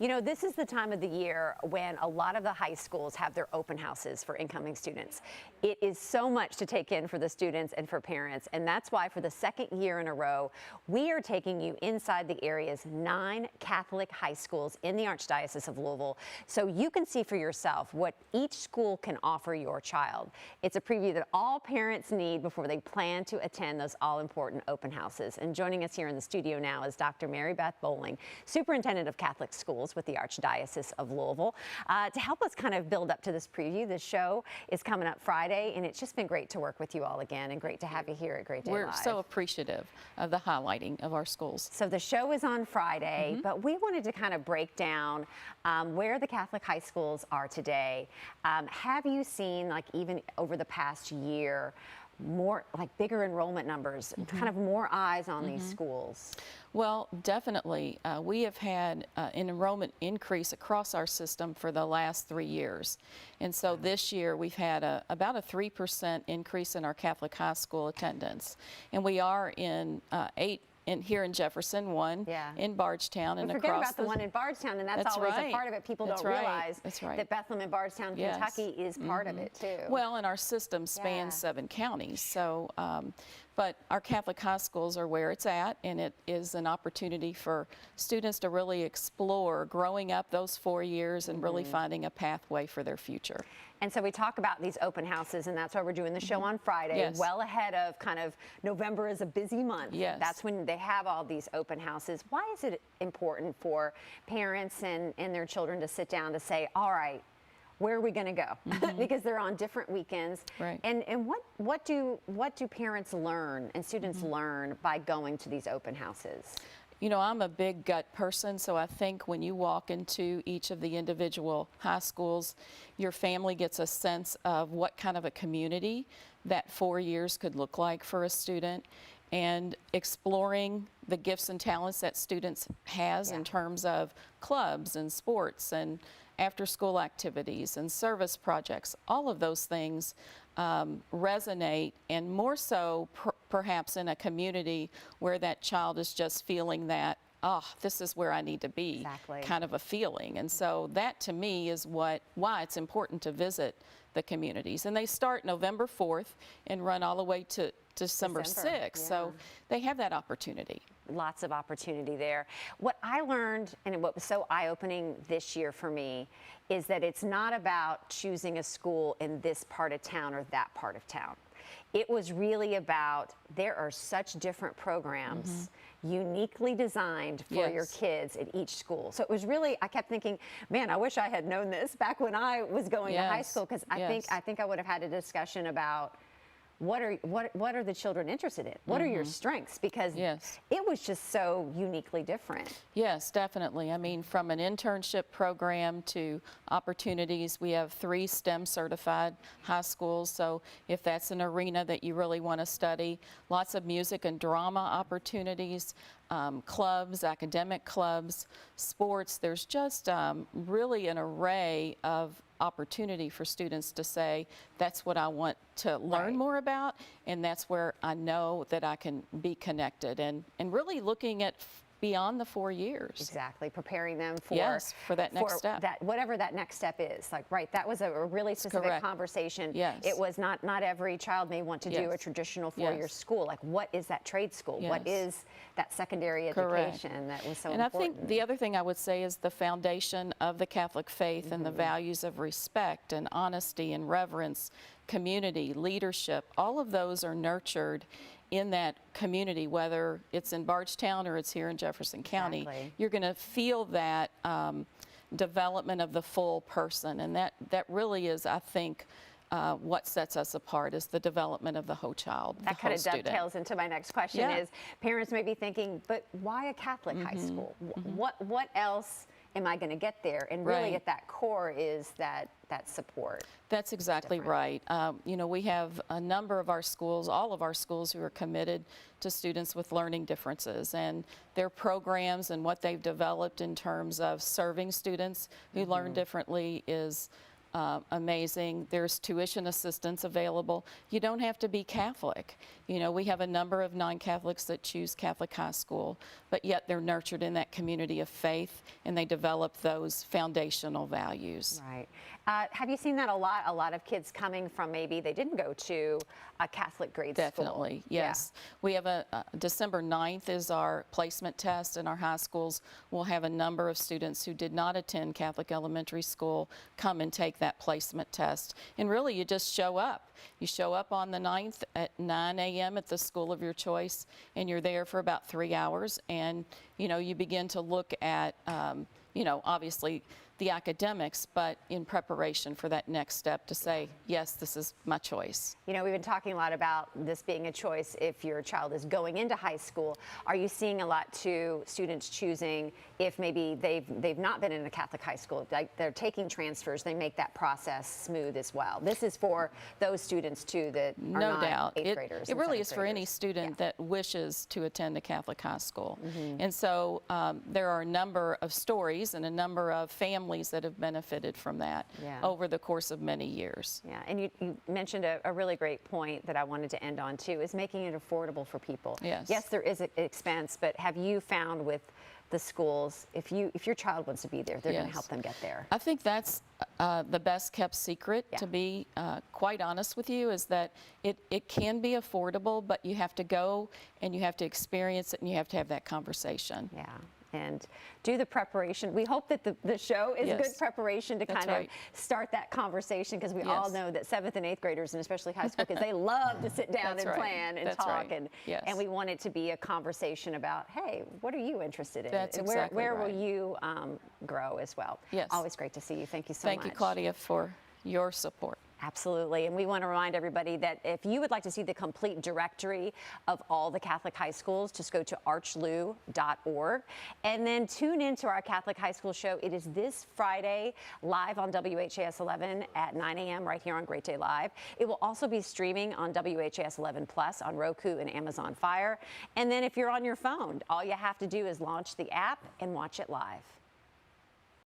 You know, this is the time of the year when a lot of the high schools have their open houses for incoming students. It is so much to take in for the students and for parents, and that's why for the second year in a row, we are taking you inside the area's 9 Catholic high schools in the Archdiocese of Louisville so you can see for yourself what each school can offer your child. It's a preview that all parents need before they plan to attend those all-important open houses. And joining us here in the studio now is Dr. Mary Beth Bowling, Superintendent of Catholic Schools with the Archdiocese of Louisville. To help us kind of build up to this preview, this show is coming up Friday, and it's just been great to work with you all again and great to have you here at Great Day Live. We're so appreciative of the highlighting of our schools. So the show is on Friday, but we wanted to kind of break down where the Catholic high schools are today. Have you seen, like even over the past year, more like bigger enrollment numbers, kind of more eyes on these schools? Well, definitely. We have had an enrollment increase across our system for the last 3 years. And so this year we've had about a 3% increase in our Catholic high school attendance. And we are in 8 here in Jefferson, 1 in Bardstown, and forget about the one in Bardstown, and that's always a part of it. People don't realize that Bethlehem and Bardstown, Kentucky is part of it too. Well, and our system spans 7 counties, so but our Catholic high schools are where it's at, and it is an opportunity for students to really explore growing up those 4 years and really finding a pathway for their future. And so we talk about these open houses, and that's why we're doing the show on Friday, well ahead of kind of November is a busy month. That's when they have all these open houses. Why is it important for parents and their children to sit down to say, all right, where are we going to go? Because they're on different weekends. And what do parents learn and students learn by going to these open houses? You know, I'm a big gut person, so I think when you walk into each of the individual high schools, your family gets a sense of what kind of a community that 4 years could look like for a student, and exploring the gifts and talents that students has in terms of clubs and sports and after-school activities and service projects. All of those things resonate, and more so perhaps in a community where that child is just feeling that, oh, this is where I need to be, kind of a feeling. And so that to me is why it's important to visit the communities. And they start November 4th and run all the way to December 6th. So they have that opportunity. Lots of opportunity there. What I learned, and what was so eye-opening this year for me, is that it's not about choosing a school in this part of town or that part of town. It was really about, there are such different programs uniquely designed for your kids at each school. So it was really, I kept thinking, man, I wish I had known this back when I was going to high school, because I think I would have had a discussion about what are the children interested in? What are your strengths? Because it was just so uniquely different. Yes, definitely. I mean, from an internship program to opportunities, we have 3 STEM certified high schools. So if that's an arena that you really want to study, lots of music and drama opportunities, clubs, academic clubs, sports. There's just really an array of opportunity for students to say, that's what I want to learn more about, and that's where I know that I can be connected, and really looking at beyond the 4 years. Exactly, preparing them for that next step. Whatever that next step is. Like, that was a really specific conversation. It was not every child may want to do a traditional 4-year school. Like, what is that trade school? What is that secondary education that was so important? And I think the other thing I would say is the foundation of the Catholic faith and the values of respect and honesty and reverence, community, leadership, all of those are nurtured in that community, whether it's in Bardstown or it's here in Jefferson County. You're going to feel that development of the full person, and that really is, I think, what sets us apart is the development of the whole child. That kind of dovetails into my next question is, parents may be thinking, but why a Catholic high school? What else am I going to get there? And really at that core is that support. That's exactly right. You know, we have a number of our schools, all of our schools, who are committed to students with learning differences, and their programs and what they've developed in terms of serving students who learn differently is amazing. There's tuition assistance available. You don't have to be Catholic. You know, we have a number of non-Catholics that choose Catholic high school, but yet they're nurtured in that community of faith, and they develop those foundational values. Right. Have you seen that a lot? A lot of kids coming from maybe they didn't go to a Catholic grade school. Definitely, yes. Yeah. We have December 9th is our placement test in our high schools. We'll have a number of students who did not attend Catholic elementary school come and take that placement test. And really, you just show up. You show up on the 9th at 9 a.m. at the school of your choice, and you're there for about 3 hours. And, you know, you begin to look at, you know, obviously the academics, but in preparation for that next step to say, yes, this is my choice. You know, we've been talking a lot about this being a choice if your child is going into high school. Are you seeing a lot to students choosing if maybe they've not been in a Catholic high school, like they're taking transfers, they make that process smooth as well? This is for those students too that are No not doubt. eighth graders. It really is for any graders. student that wishes to attend a Catholic high school. Mm-hmm. And so there are a number of stories and a number of families that have benefited from that over the course of many years. Yeah, and you mentioned a really great point that I wanted to end on too, is making it affordable for people. Yes. Yes, there is an expense, but have you found with the schools, if your child wants to be there, they're going to help them get there? I think that's the best kept secret, to be quite honest with you, is that it can be affordable, but you have to go and you have to experience it and you have to have that conversation. Yeah. And do the preparation. We hope that the show is good preparation to kind of start that conversation, because we all know that 7th and 8th graders, and especially high school kids, they love to sit down and plan and talk. And we want it to be a conversation about, hey, what are you interested in? That's and exactly where will you grow as well? Yes. Always great to see you. Thank you so much. Thank you, Claudia, for your support. Absolutely. And we want to remind everybody that if you would like to see the complete directory of all the Catholic high schools, just go to archlou.org and then tune into our Catholic High School show. It is this Friday live on WHAS 11 at 9 a.m. right here on Great Day Live. It will also be streaming on WHAS 11 Plus on Roku and Amazon Fire. And then if you're on your phone, all you have to do is launch the app and watch it live.